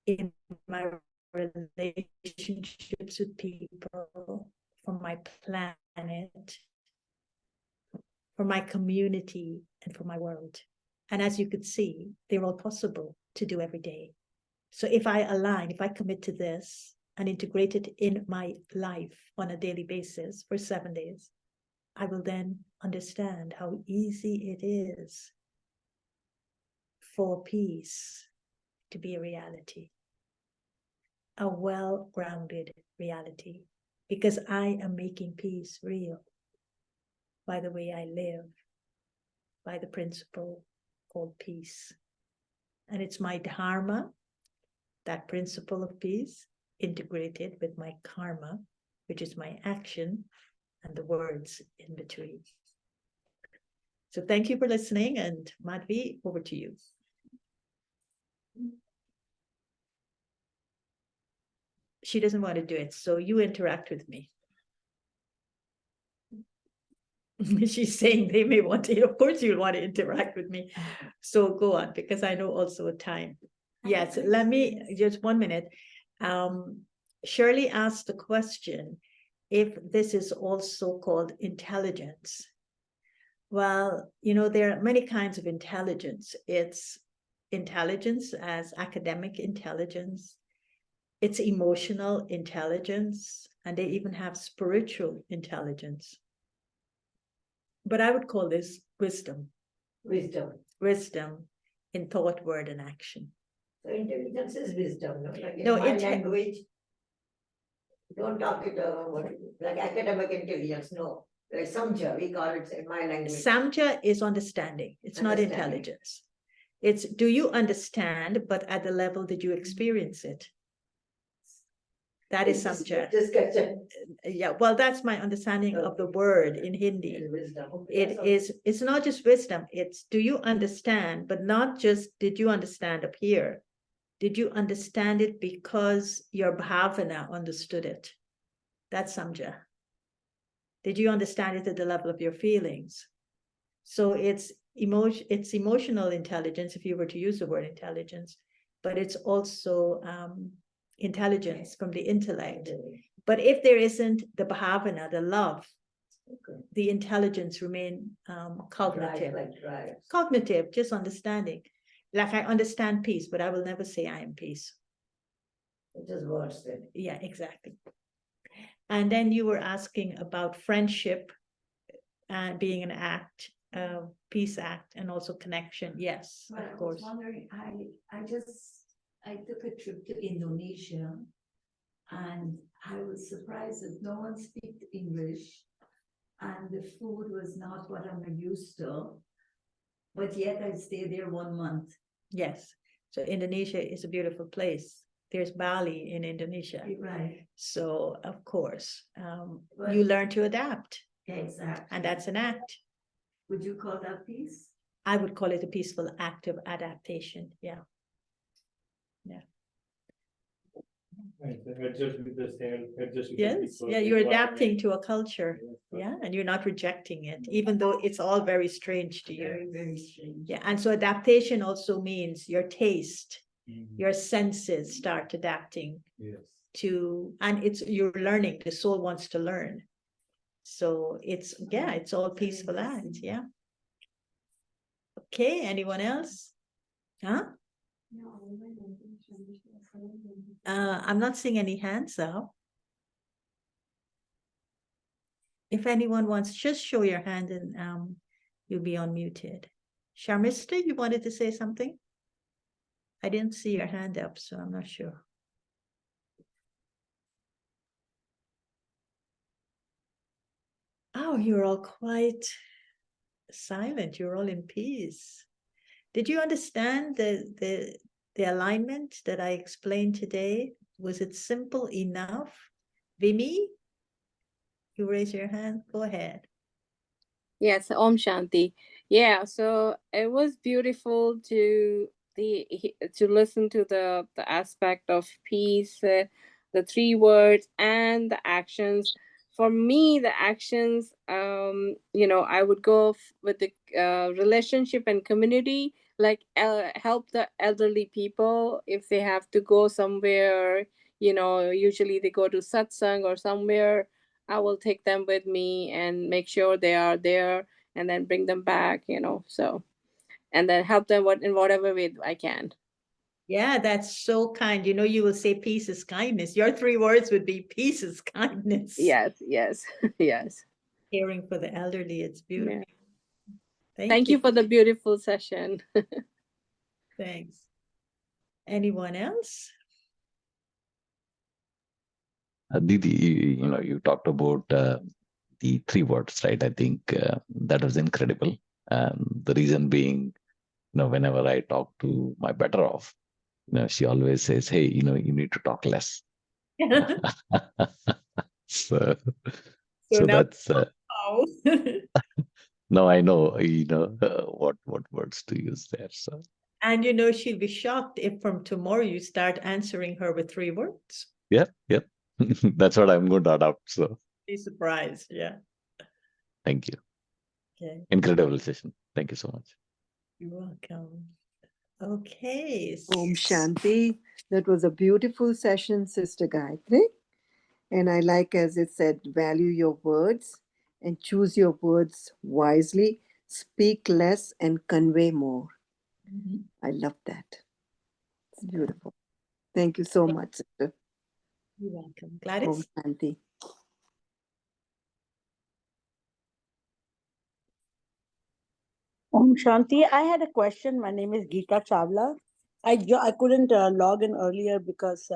S1: in my relationships with people, for my planet, for my community, and for my world. And as you could see, they're all possible to do every day. So if I align, if I commit to this and integrate it in my life on a daily basis for 7 days, I will then understand how easy it is for peace to be a reality, a well-grounded reality, because I am making peace real by the way I live, by the principle called peace. And it's my dharma, that principle of peace, integrated with my karma, which is my action, and the words in between. So thank you for listening, and Madhvi, over to you. She doesn't want to do it, so you interact with me. She's saying they may want to, of course you'll want to interact with me. So go on, because I know also time. Yes, let me, just 1 minute. Shirley asked the question, if this is also called intelligence. Well, you know, there are many kinds of intelligence. It's intelligence as academic intelligence. It's emotional intelligence, and they even have spiritual intelligence. But I would call this wisdom.
S6: Wisdom.
S1: Wisdom in thought, word, and action.
S6: So intelligence is wisdom, no? Like in
S1: No,
S6: my language, don't talk it like academic intelligence, no. Like samjha, we call it in my language.
S1: Samjha is understanding. It's not
S6: Understanding.
S1: intelligence. It's, do you understand, but at the level that you experience it? That is samjha.
S6: Discussion.
S1: Yeah, well, that's my understanding of the word in Hindi.
S6: Wisdom. Okay,
S1: It
S6: that's all.
S1: is, it's not just wisdom, it's do you understand, but not just did you understand up here? Did you understand it because your bhavana understood it? That's samjha. Did you understand it at the level of your feelings? So it's emotional intelligence, if you were to use the word intelligence, but it's also intelligence from the intellect. But if there isn't the bhavana, the love,
S6: Okay.
S1: the intelligence remain cognitive.
S6: Right.
S1: Cognitive, just understanding. Like I understand peace, but I will never say I am peace.
S6: It is words then.
S1: Yeah, exactly. And then you were asking about friendship and being an act, peace act, and also connection. Yes,
S8: But I
S1: of
S8: was
S1: course.
S8: wondering, I took a trip to Indonesia, and I was surprised that no one speaks English, and the food was not what I'm used to. But yet I stayed there 1 month.
S1: Yes. So Indonesia is a beautiful place. There's Bali in Indonesia.
S8: Right.
S1: So of course,
S8: But-
S1: you learn to adapt,
S8: Exactly.
S1: and that's an act.
S8: Would you call that peace?
S1: I would call it a peaceful act of adaptation. Yeah.
S5: Right, adjust with the self, adjust with the
S1: Yes.
S5: people,
S1: Yeah. You're
S5: environment.
S1: adapting to a culture.
S5: Yes,
S1: Yeah. And you're not rejecting it, even though it's all very strange to you.
S8: Very, very strange.
S1: Yeah. And so adaptation also means your taste,
S5: Mhm.
S1: your senses start adapting
S5: Yes.
S1: to, and it's, you're learning, the soul wants to learn. So it's, yeah, it's all peaceful act. Yeah. Okay. Anyone else? Huh? I'm not seeing any hands up. If anyone wants, just show your hand and you'll be unmuted. Sharmista, you wanted to say something? I didn't see your hand up, so I'm not sure. Oh, you're all quite silent. You're all in peace. Did you understand the alignment that I explained today? Was it simple enough? Vimi, you raise your hand. Go ahead.
S9: Yes, Om Shanti. Yeah, so it was beautiful to listen to the aspect of peace, the 3 words and the actions. For me, the actions, I would go with the relationship and community, like help the elderly people if they have to go somewhere. Usually they go to satsang or somewhere. I will take them with me and make sure they are there and then bring them back, so, and then help them in whatever way I can.
S1: Yeah, that's so kind. You will say peace is kindness. Your 3 words would be peace is kindness.
S9: Yes, yes.
S1: Caring for the elderly. It's beautiful.
S9: Yeah. Thank you for the beautiful session.
S1: Thanks. Anyone else?
S3: Didi, you talked about the 3 words, right? I think that was incredible. The reason being, whenever I talk to my better off, she always says, hey, you need to talk less. so
S1: now,
S3: that's no, I know, what words to use there. So,
S1: and she'll be shocked if from tomorrow you start answering her with 3 words.
S3: Yep. That's what I'm going to adopt. So
S1: Be surprised. Yeah.
S3: Thank you.
S1: Okay.
S3: Incredible session. Thank you so much.
S1: You're welcome. Okay.
S2: Om Shanti. That was a beautiful session, Sister Gayatri. And I like, as it said, value your words and choose your words wisely. Speak less and convey more.
S1: Mm-hmm.
S2: I love that. It's beautiful. Thank you so much, Sister.
S1: You're welcome. Gladys?
S2: Om Shanti.
S10: Om Shanti. I had a question. My name is Geeta Chawla. I couldn't log in earlier because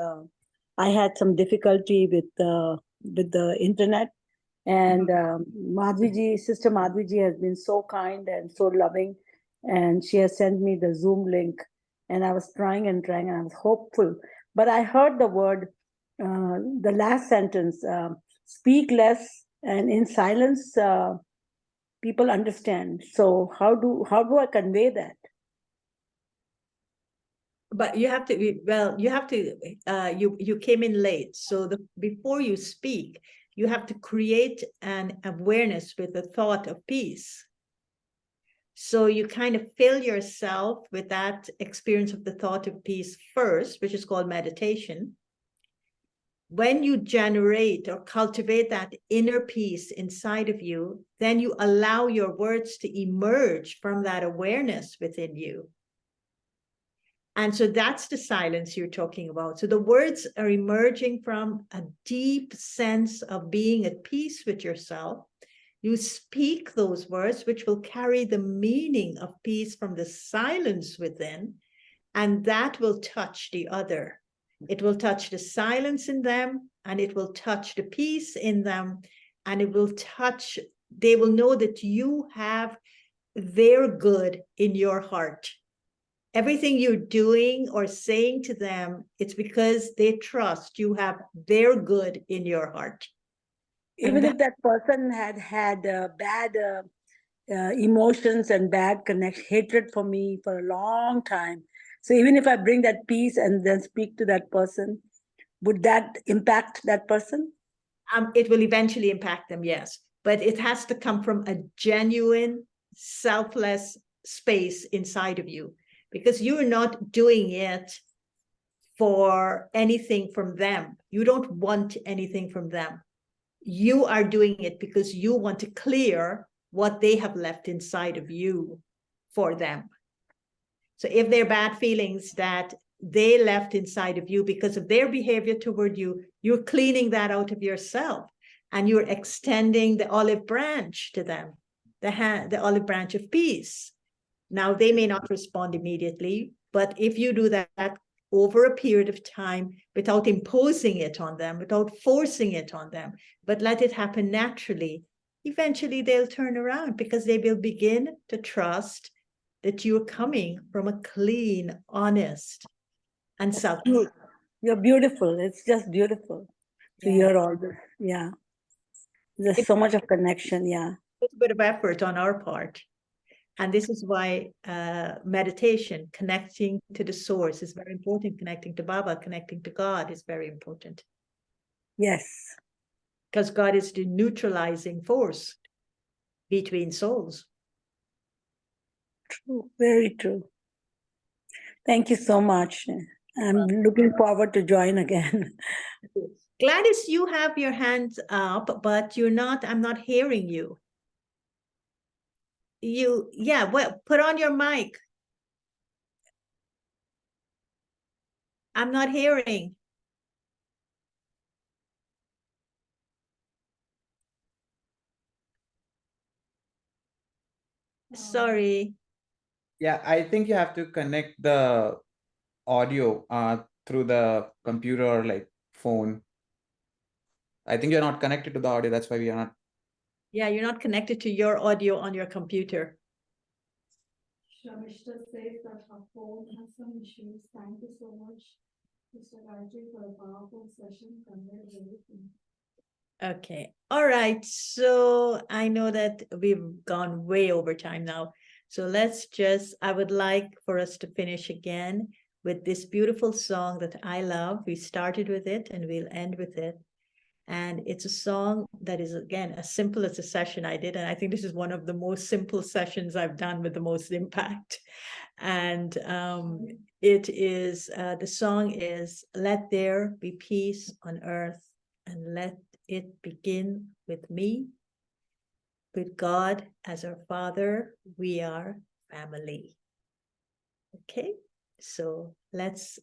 S10: I had some difficulty with the internet. And Sister Madhviji has been so kind and so loving. And she has sent me the Zoom link. And I was trying and I was hopeful. But I heard the word, the last sentence, speak less and in silence, people understand. So how do I convey that?
S1: But you have to you came in late. So before you speak, you have to create an awareness with the thought of peace. So you kind of fill yourself with that experience of the thought of peace first, which is called meditation. When you generate or cultivate that inner peace inside of you, then you allow your words to emerge from that awareness within you. And so that's the silence you're talking about. So the words are emerging from a deep sense of being at peace with yourself. You speak those words, which will carry the meaning of peace from the silence within, and that will touch the other. It will touch the silence in them, and it will touch the peace in them, and it will touch, they will know that you have their good in your heart. Everything you're doing or saying to them, it's because they trust you have their good in your heart.
S10: Even if that person had bad emotions and bad hatred for me for a long time. So even if I bring that peace and then speak to that person, would that impact that person?
S1: It will eventually impact them, yes. But it has to come from a genuine, selfless space inside of you, because you're not doing it for anything from them. You don't want anything from them. You are doing it because you want to clear what they have left inside of you for them. So if they're bad feelings that they left inside of you because of their behavior toward you, you're cleaning that out of yourself, and you're extending the olive branch to them, the olive branch of peace. Now, they may not respond immediately, but if you do that over a period of time without imposing it on them, without forcing it on them, but let it happen naturally, eventually they'll turn around because they will begin to trust that you're coming from a clean, honest, and self.
S10: You're beautiful. It's just beautiful to
S1: Yeah.
S10: hear all this. Yeah. There's so much of connection. Yeah.
S1: A bit of effort on our part. And this is why meditation, connecting to the source is very important. Connecting to Baba, connecting to God is very important.
S10: Yes.
S1: Because God is the neutralizing force between souls.
S10: True. Very true. Thank you so much. I'm looking forward to join again.
S1: Gladys, you have your hands up, but I'm not hearing you. Well, put on your mic. I'm not hearing. Sorry.
S11: Yeah, I think you have to connect the audio through the computer or like phone. I think you're not connected to the audio. That's why we are not.
S1: Yeah, you're not connected to your audio on your computer.
S8: Shamishta says that her phone has some issues. Thank you so much, Mr. Gayatri, for a powerful session. Conveyed everything.
S1: Okay. All right. So I know that we've gone way over time now. So I would like for us to finish again with this beautiful song that I love. We started with it and we'll end with it. And it's a song that is, again, as simple as a session I did. And I think this is one of the most simple sessions I've done with the most impact. And the song is, "Let there be peace on earth, and let it begin with me. With God as our Father, we are family." Okay, so let's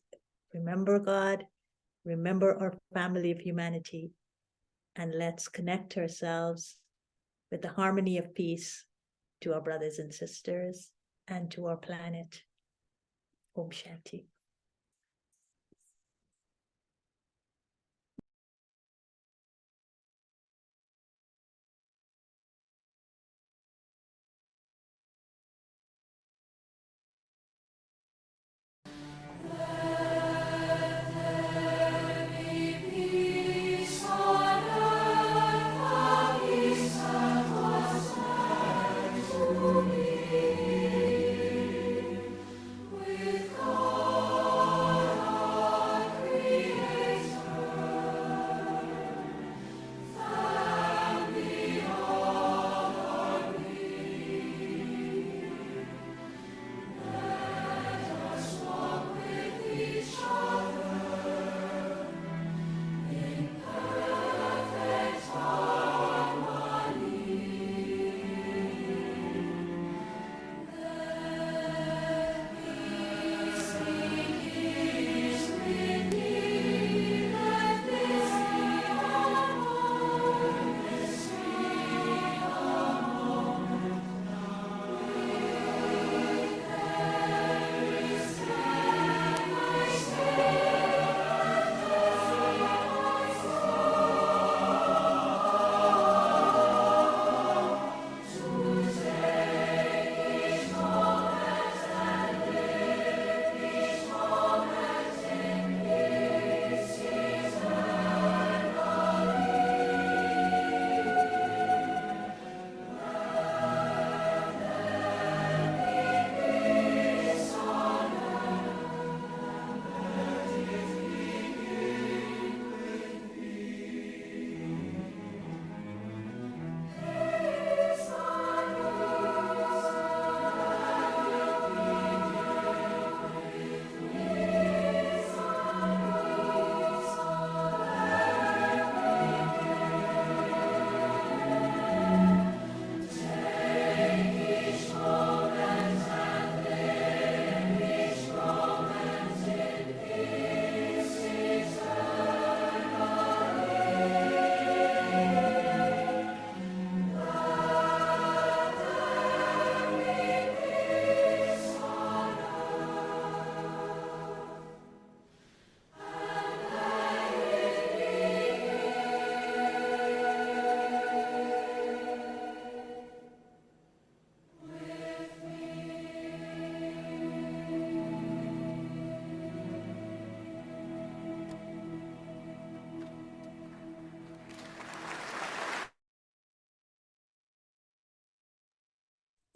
S1: remember God, remember our family of humanity, and let's connect ourselves with the harmony of peace to our brothers and sisters and to our planet. Om Shanti.
S12: With God.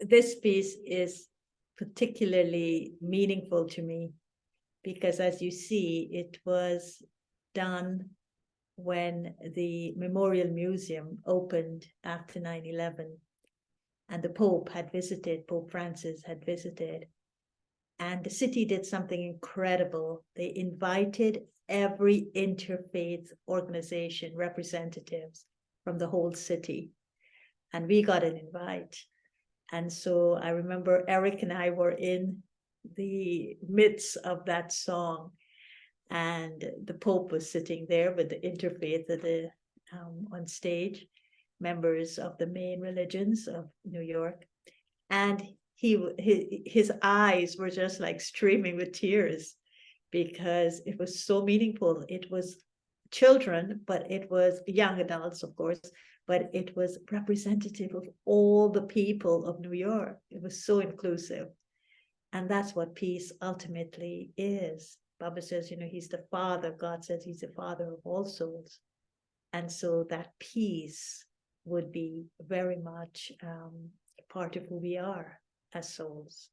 S1: this piece is particularly meaningful to me because, as you see, it was done when the Memorial Museum opened after 9/11, and the Pope had visited, Pope Francis had visited, and the city did something incredible. They invited every interfaith organization representatives from the whole city, and we got an invite. And so I remember Eric and I were in the midst of that song, and the Pope was sitting there with the interfaith of the on stage, members of the main religions of New York, and his eyes were just like streaming with tears because it was so meaningful. It was children, but it was young adults, of course, but it was representative of all the people of New York. It was so inclusive. And that's what peace ultimately is. Baba says, he's the father. God says he's the father of all souls. And so that peace would be very much a part of who we are as souls.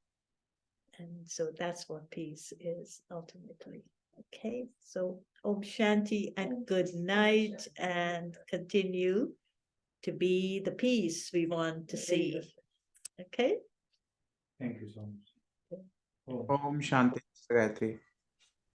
S1: And so that's what peace is ultimately. Okay, so Om Shanti and good night, and continue to be the peace we want to see. Okay?
S5: Thank you so much.
S11: Om Shanti, Gayatri.